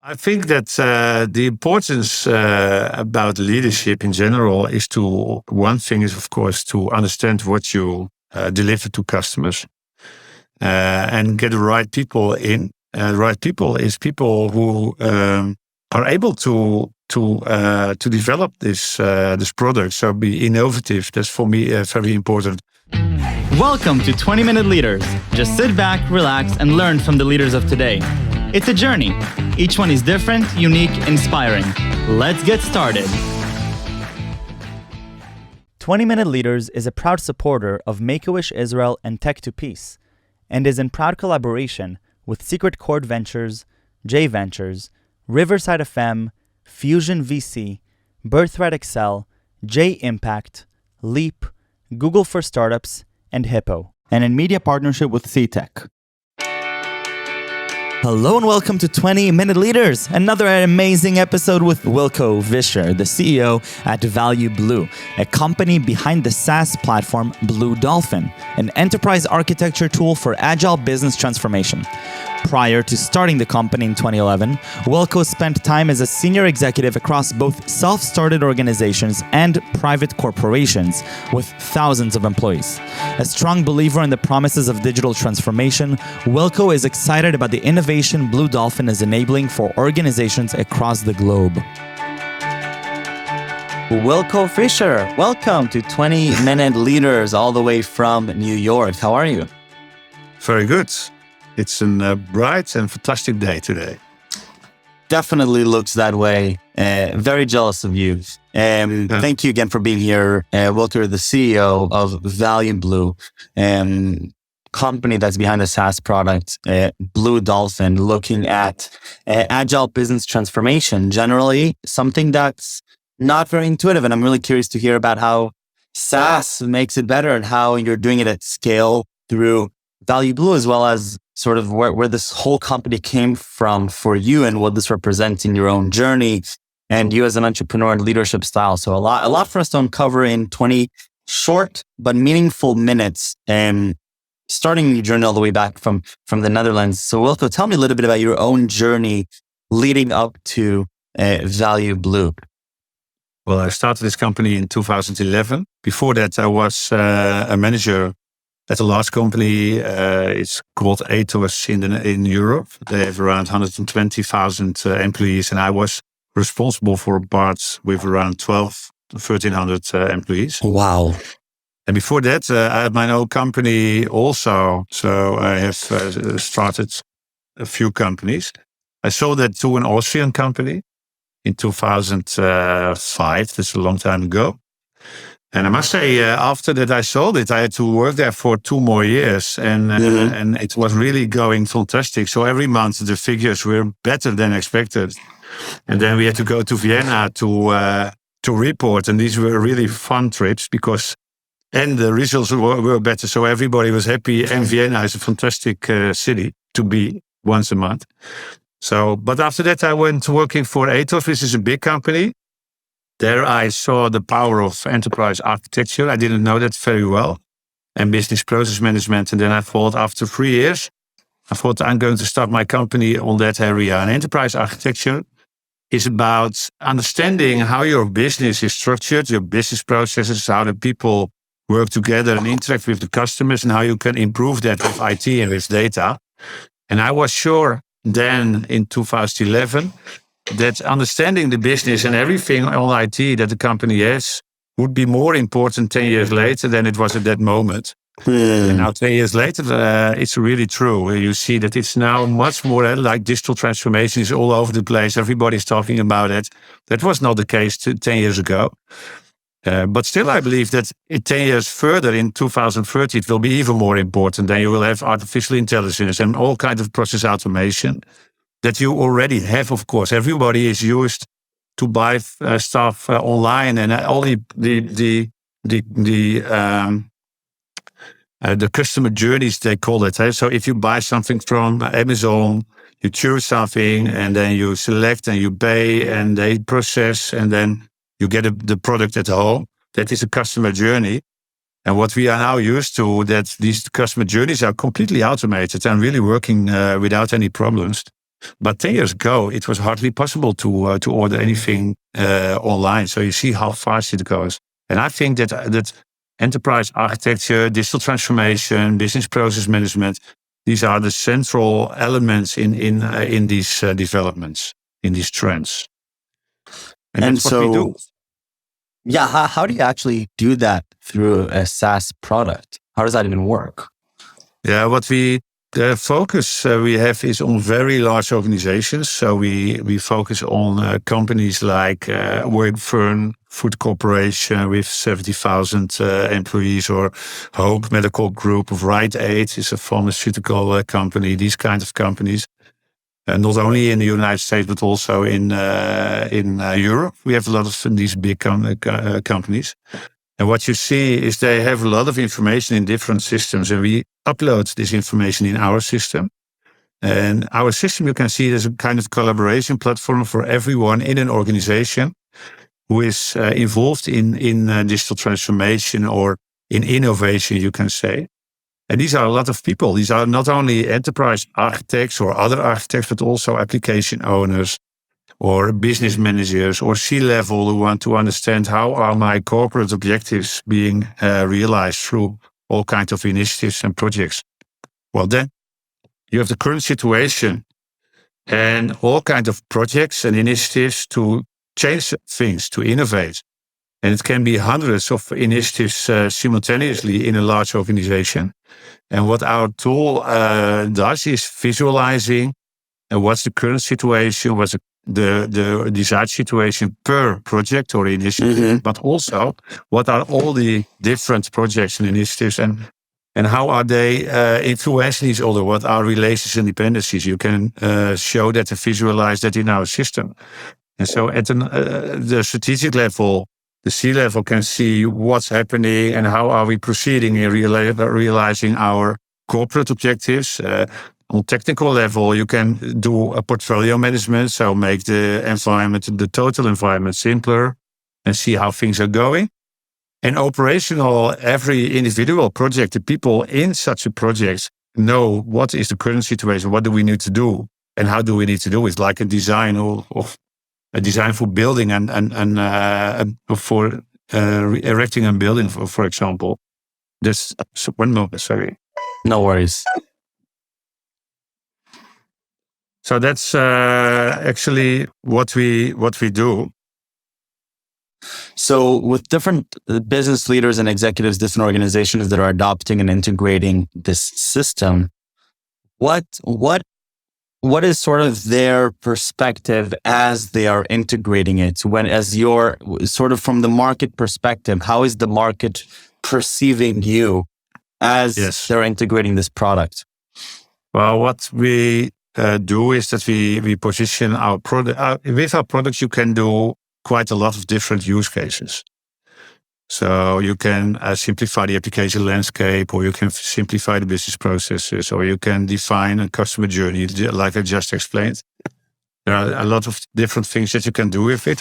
I think that the importance about leadership in general is one thing is, of course, to understand what you deliver to customers and get the right people in. The right people is people who are able to develop this product. So be innovative. That's for me very important. Welcome to 20-Minute Leaders. Just sit back, relax, and learn from the leaders of today. It's a journey. Each one is different, unique, inspiring. Let's get started. 20-Minute Leaders is a proud supporter of Make-A-Wish Israel and Tech to Peace, and is in proud collaboration with Secret Chord Ventures, J Ventures, Riverside FM, Fusion VC, Birthright Excel, J Impact, Leap, Google for Startups, and Hippo, and in media partnership with CTech. Hello and welcome to 20-Minute Leaders, another amazing episode with Wilko Visser, the CEO at ValueBlue, a company behind the SaaS platform BlueDolphin, an enterprise architecture tool for Agile Business Transformation. Prior to starting the company in 2011, Wilko spent time as a senior executive across both self-started organizations and private corporations with thousands of employees. A strong believer in the promises of digital transformation, Wilko is excited about the innovation BlueDolphin is enabling for organizations across the globe. Wilko Visser, welcome to 20-Minute Leaders all the way from New York. How are you? Very good. It's a bright and fantastic day today. Definitely looks that way. Very jealous of you. Thank you again for being here. Wilko, the CEO of ValueBlue, company that's behind the SaaS product, BlueDolphin, looking at Agile Business Transformation, generally something that's not very intuitive. And I'm really curious to hear about how SaaS makes it better and how you're doing it at scale through ValueBlue, as well as sort of where this whole company came from for you and what this represents in your own journey and you as an entrepreneur and leadership style. So a lot for us to uncover in 20 short but meaningful minutes, starting your journey all the way back from the Netherlands. So Wilko, tell me a little bit about your own journey leading up to ValueBlue. Well, I started this company in 2011. Before that, I was a manager at a large company. It's called Ethos in Europe. They have around 120,000 employees, and I was responsible for parts with around 1,300 employees. Wow. And before that, I had my own company also. So I have started a few companies. I sold that to an Austrian company in 2005. That's a long time ago. And I must say, after that I sold it, I had to work there for 2 more years. And it was really going fantastic. So every month the figures were better than expected. And then we had to go to Vienna to report. And these were really fun trips and the results were better. So everybody was happy. And Vienna is a fantastic city to be once a month. But after that I went working for Ethos, which is a big company. There I saw the power of enterprise architecture. I didn't know that very well. And business process management. And then I thought after 3 years, I'm going to start my company on that area. And enterprise architecture is about understanding how your business is structured, your business processes, how the people work together and interact with the customers, and how you can improve that with IT and with data. And I was sure then in 2011 that understanding the business and everything on IT that the company has would be more important 10 years later than it was at that moment. And now 10 years later, it's really true. You see that it's now much more like digital transformation is all over the place. Everybody's talking about it. That was not the case 10 years ago. But still, I believe that 10 years further, in 2030, it will be even more important. Then you will have artificial intelligence and all kinds of process automation that you already have, of course. Everybody is used to buy stuff online, and only the customer journeys, they call it. So if you buy something from Amazon, you choose something, and then you select and you pay, and they process, and then you get the product at home. That is a customer journey. And what we are now used to, that these customer journeys are completely automated and really working without any problems. But 10 years ago, it was hardly possible to order anything online. So you see how fast it goes. And I think that enterprise architecture, digital transformation, business process management, these are the central elements in these developments, in these trends. And that's what we do. Yeah, how do you actually do that through a SaaS product? How does that even work? Yeah, the focus we have is on very large organizations. So we focus on companies like Wilko Food Corporation with 70,000 employees, or Hope Medical Group of Rite Aid is a pharmaceutical company. These kinds of companies, not only in the United States but also in Europe, we have a lot of these big companies. And what you see is they have a lot of information in different systems, and we upload this information in our system. And our system, you can see, is a kind of collaboration platform for everyone in an organization who is involved in digital transformation or in innovation, you can say. And these are a lot of people. These are not only enterprise architects or other architects, but also application owners, or business managers, or C-level who want to understand how are my corporate objectives being realized through all kinds of initiatives and projects. Well, then you have the current situation and all kinds of projects and initiatives to change things, to innovate. And it can be hundreds of initiatives simultaneously in a large organization. And what our tool does is visualizing what's the current situation, what's the desired situation per project or initiative, but also what are all the different projects and initiatives, and how are they influencing each other? What are relations and dependencies? You can show that and visualize that in our system. And so at the strategic level, the C-level can see what's happening and how are we proceeding in realizing our corporate objectives. On technical level, you can do a portfolio management, so make the environment, the total environment, simpler and see how things are going. And operational, every individual project, the people in such a project know what is the current situation, what do we need to do, and how do we need to do it, like a design of a design for building and for erecting a building, for example. This one moment, sorry. No worries. So that's actually what we do. So with different business leaders and executives, different organizations that are adopting and integrating this system, what is sort of their perspective as they are integrating it? As you're sort of from the market perspective, how is the market perceiving you as they're integrating this product? Well, what we do is that we position our product. With our products, you can do quite a lot of different use cases. So you can simplify the application landscape, or you can simplify the business processes, or you can define a customer journey, like I just explained. There are a lot of different things that you can do with it.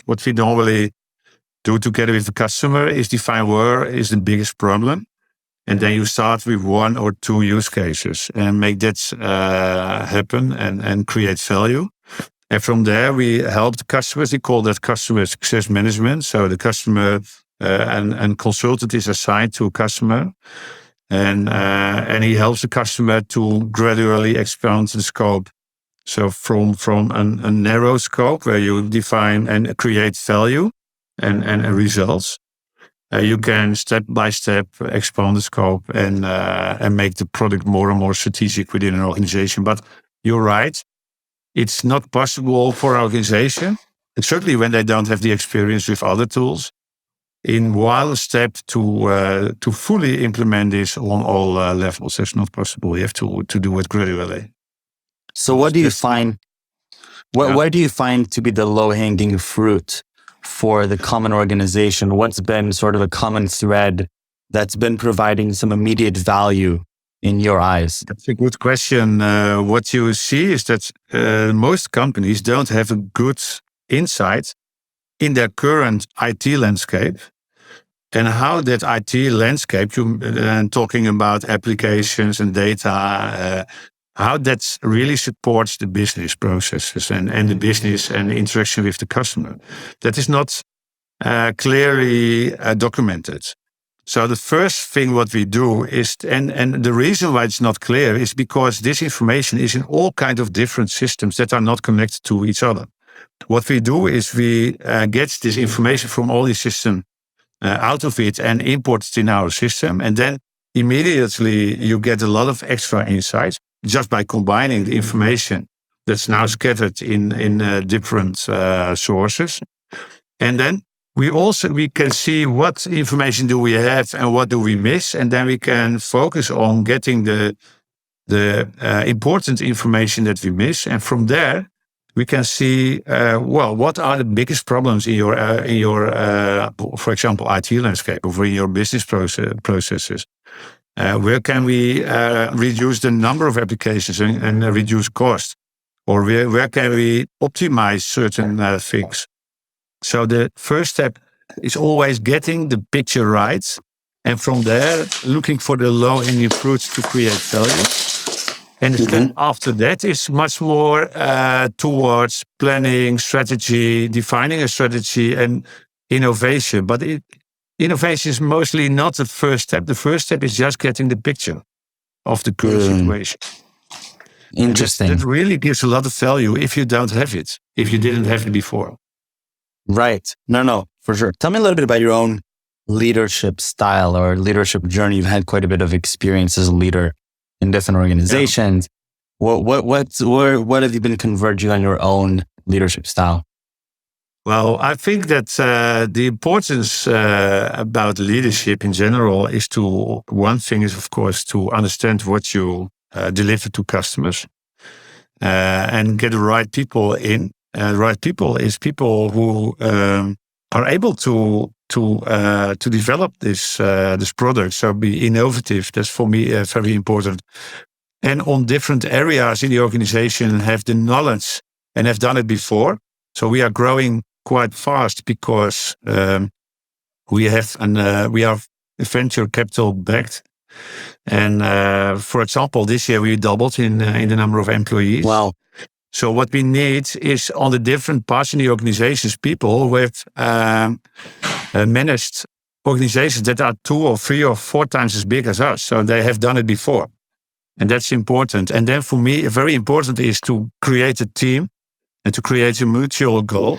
What we normally do together with the customer is define where is the biggest problem. And then you start with one or two use cases and make that happen and create value. And from there, we help the customers. We call that customer success management. So the customer and consultant is assigned to a customer, and he helps the customer to gradually expand the scope. So from a narrow scope where you define and create value and results, you can step by step expand the scope and make the product more and more strategic within an organization. But you're right. It's not possible for an organization, and certainly when they don't have the experience with other tools, in one step to fully implement this on all levels. That's not possible. You have to do it gradually. So what do you find? Where do you find to be the low-hanging fruit for the common organization? What's been sort of a common thread that's been providing some immediate value in your eyes? That's a good question. What you see is that most companies don't have a good insight in their current IT landscape and how that IT landscape, talking about applications and data, how that really supports the business processes and the business and the interaction with the customer. That is not clearly documented. So the first thing what we do is, and the reason why it's not clear is because this information is in all kinds of different systems that are not connected to each other. What we do is we get this information from all these systems out of it and import it in our system. And then immediately you get a lot of extra insights just by combining the information that's now scattered in different sources. And then we can see what information do we have and what do we miss. And then we can focus on getting the important information that we miss. And from there, we can see, what are the biggest problems in your for example, IT landscape or in your business processes? Where can we reduce the number of applications and reduce cost? Or where can we optimize certain things? So the first step is always getting the picture right. And from there, looking for the low-hanging fruits to create value. And the step after that is much more towards planning, strategy, defining a strategy, and innovation. But innovation is mostly not the first step. The first step is just getting the picture of the current situation. Interesting. That really gives a lot of value if you don't have it, if you didn't have it before. Right. No, for sure. Tell me a little bit about your own leadership style or leadership journey. You've had quite a bit of experience as a leader in different organizations. Yeah. What have you been converging on your own leadership style? Well, I think that the importance about leadership in general is one thing is, of course, to understand what you deliver to customers and get the right people in. Right people is people who are able to develop this product. So be innovative. That's for me very important. And on different areas in the organization have the knowledge and have done it before. So we are growing quite fast because we are venture capital backed. And for example, this year we doubled in the number of employees. Wow. So what we need is on the different parts in the organizations, people who have managed organizations that are 2 or 3 or 4 times as big as us. So they have done it before. And that's important. And then for me, very important is to create a team and to create a mutual goal.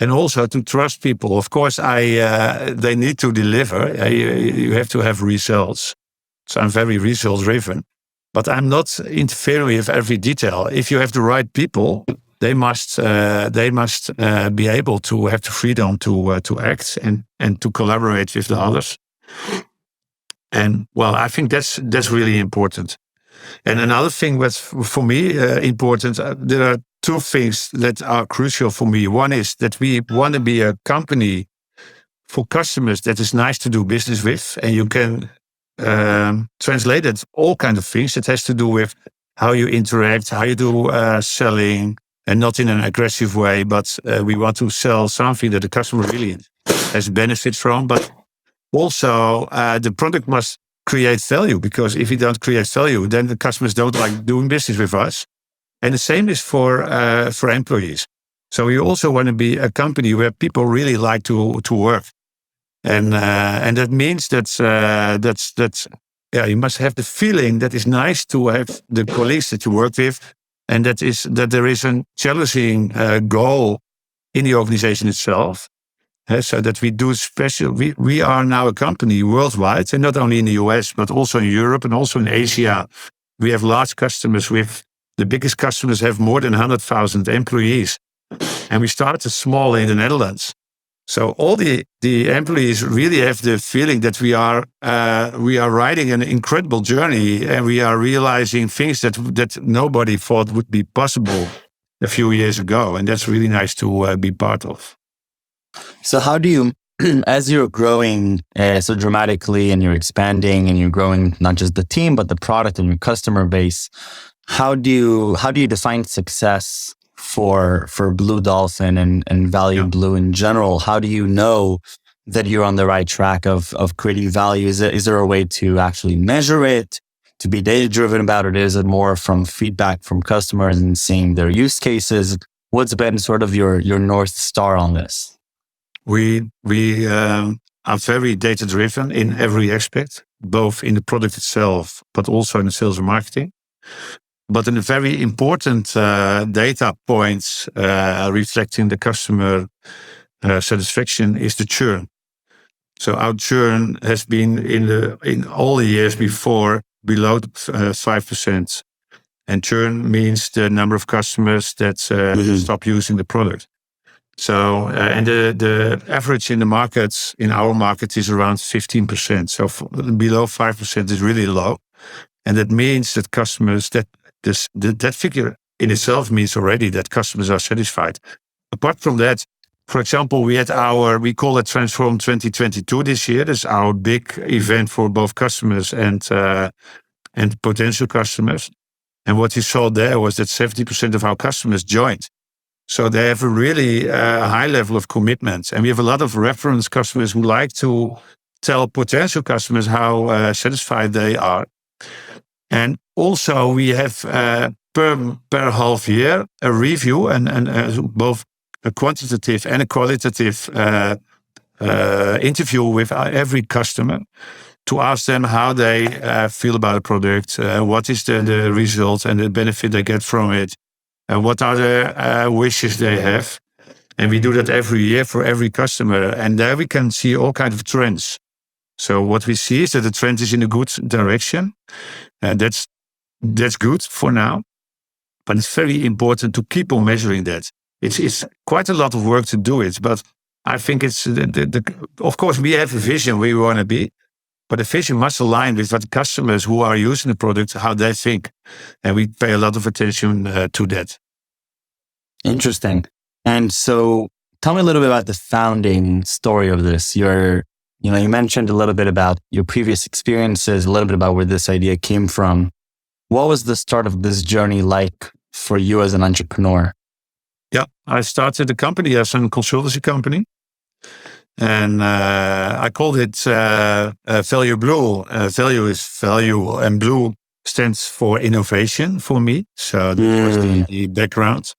And also to trust people. Of course, they need to deliver. You have to have results. So I'm very result driven. But I'm not interfering with every detail. If you have the right people, they must be able to have the freedom to act and to collaborate with the others. And well, I think that's really important. And another thing that's for me important, there are 2 things that are crucial for me. One is that we want to be a company for customers that is nice to do business with, and you can translate it all kinds of things. It has to do with how you interact, how you do selling, and not in an aggressive way, but we want to sell something that the customer really has benefit from. But also, the product must create value, because if you don't create value, then the customers don't like doing business with us. And the same is for employees. So we also want to be a company where people really like to work. And that means that you must have the feeling that it's nice to have the colleagues that you work with, and that there is a challenging goal in the organization itself. So that we do special. We are now a company worldwide, and not only in the US but also in Europe and also in Asia. We have large customers. The biggest customers have more than 100,000 employees, and we started small in the Netherlands. So all the employees really have the feeling that we are riding an incredible journey, and we are realizing things that nobody thought would be possible a few years ago, and that's really nice to be part of. So how do you, as you're growing so dramatically, and you're expanding, and you're growing not just the team but the product and your customer base, how do you define success for BlueDolphin and ValueBlue in general? How do you know that you're on the right track of creating value? Is there a way to actually measure it? to be data driven about it? Is it more from feedback from customers and seeing their use cases? What's been sort of your North Star on this? We are very data driven in every aspect, both in the product itself, but also in the sales and marketing. But in a very important data points reflecting the customer satisfaction is the churn. So our churn has been in all the years before below 5%. And churn means the number of customers that stop using the product. So, and the average in the markets, in our market, is around 15%. So below 5% is really low. And that means that customers, that figure in itself means already that customers are satisfied. Apart from that, for example, we call it Transform 2022 this year. That's our big event for both customers and potential customers. And what you saw there was that 70% of our customers joined. So they have a really high level of commitment. And we have a lot of reference customers who like to tell potential customers how satisfied they are. And also we have per half year a review and both a quantitative and a qualitative interview with every customer to ask them how they feel about the product, what is the result and the benefit they get from it, and what are the wishes they have. And we do that every year for every customer. And there we can see all kinds of trends. So what we see is that the trend is in a good direction. And that's good for now. But it's very important to keep on measuring that. It's quite a lot of work to do it. But I think it's, of course, we have a vision where we want to be. But the vision must align with what the customers who are using the product, how they think. And we pay a lot of attention to that. Interesting. And so tell me a little bit about the founding story of this. You mentioned a little bit about your previous experiences, a little bit about where this idea came from. What was the start of this journey like for you as an entrepreneur? Yeah, I started the company as a consultancy company. And I called it ValueBlue. Value is value, and blue stands for innovation for me. So that was the background.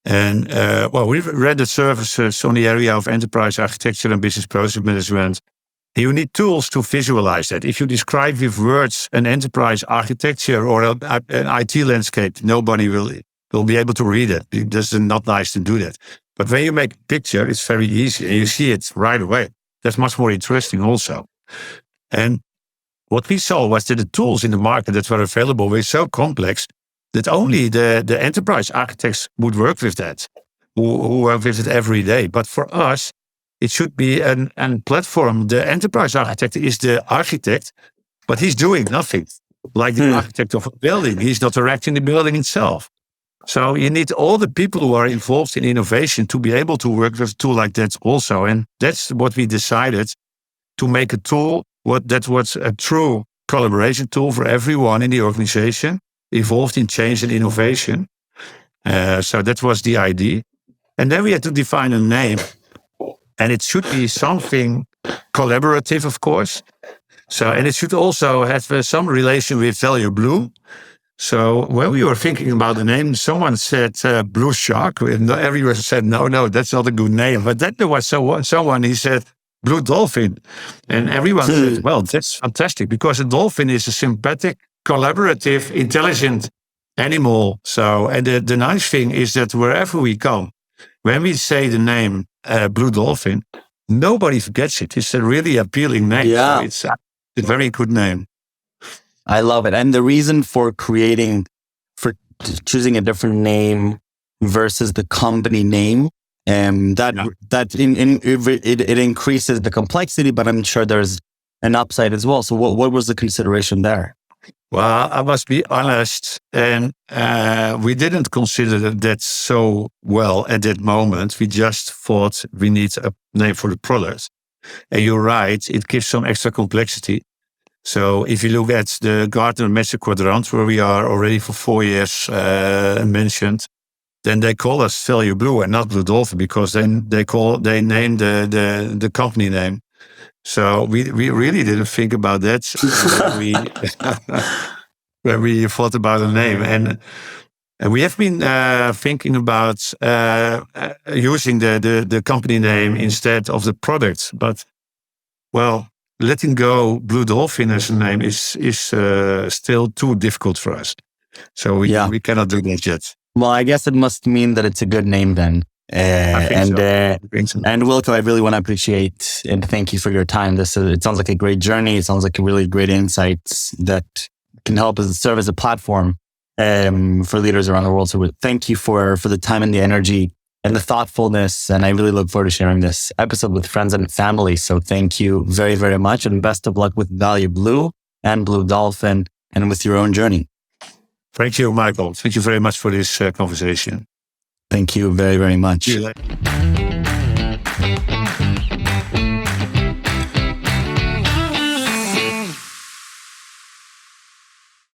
And we've rendered services on the area of enterprise architecture and business process management. And you need tools to visualize that. If you describe with words an enterprise architecture or an IT landscape, nobody will be able to read it. It's not nice to do that. But when you make a picture, it's very easy and you see it right away. That's much more interesting also. And what we saw was that the tools in the market that were available were so complex that only the enterprise architects would work with that, who work with it every day. But for us, it should be a platform. The enterprise architect is the architect, but he's doing nothing. Like the architect of a building, he's not erecting the building itself. So you need all the people who are involved in innovation to be able to work with a tool like that also. And that's what we decided, to make a tool that was a true collaboration tool for everyone in the organization involved in change and innovation. So that was the idea. And then we had to define a name. And it should be something collaborative, of course. And it should also have some relation with ValueBlue. So when we were thinking about the name, someone said Blue Shark. Everyone said, no, that's not a good name. But then there was someone, he said BlueDolphin. And everyone said, well, that's fantastic, because a dolphin is a sympathetic, collaborative, intelligent animal. And the nice thing is that wherever we come, when we say the name BlueDolphin, nobody forgets it. It's a really appealing name. Yeah. So it's a very good name. I love it. And the reason for choosing a different name versus the company name, it increases the complexity, but I'm sure there's an upside as well. So what was the consideration there? Well, I must be honest, and we didn't consider that so well at that moment. We just thought we need a name for the product. And you're right, it gives some extra complexity. So if you look at the Gartner Magic Quadrant, where we are already for 4 years mentioned, then they call us ValueBlue and not BlueDolphin, because then they name the company name. So we really didn't think about that when we thought about a name. And we have been thinking about using the company name instead of the product. But, well, letting go BlueDolphin as a name is still too difficult for us. So we cannot do that yet. Well, I guess it must mean that it's a good name then. I think so. And Wilko, I really want to appreciate and thank you for your time. It sounds like a great journey. It sounds like a really great insights that can help serve as a platform for leaders around the world. So thank you for the time and the energy and the thoughtfulness. And I really look forward to sharing this episode with friends and family. So thank you very, very much. And best of luck with ValueBlue and BlueDolphin and with your own journey. Thank you, Michael. Thank you very much for this conversation. Thank you very, very much. See you later.